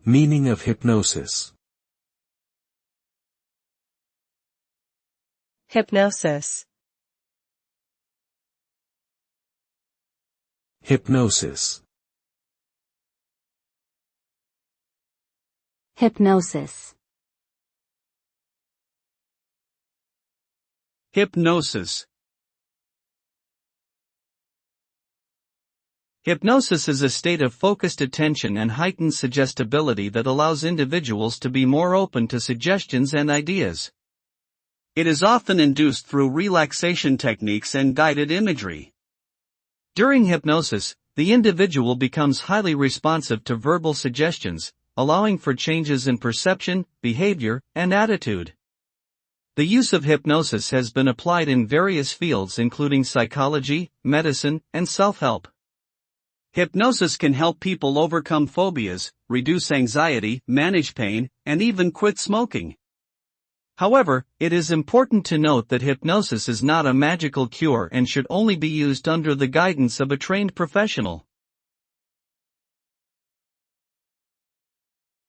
Meaning of hypnosis. Hypnosis. Hypnosis. Hypnosis. Hypnosis. Hypnosis is a state of focused attention and heightened suggestibility that allows individuals to be more open to suggestions and ideas. It is often induced through relaxation techniques and guided imagery. During hypnosis, the individual becomes highly responsive to verbal suggestions, allowing for changes in perception, behavior, and attitude. The use of hypnosis has been applied in various fields including psychology, medicine, and self-help. Hypnosis can help people overcome phobias, reduce anxiety, manage pain, and even quit smoking. However, it is important to note that hypnosis is not a magical cure and should only be used under the guidance of a trained professional.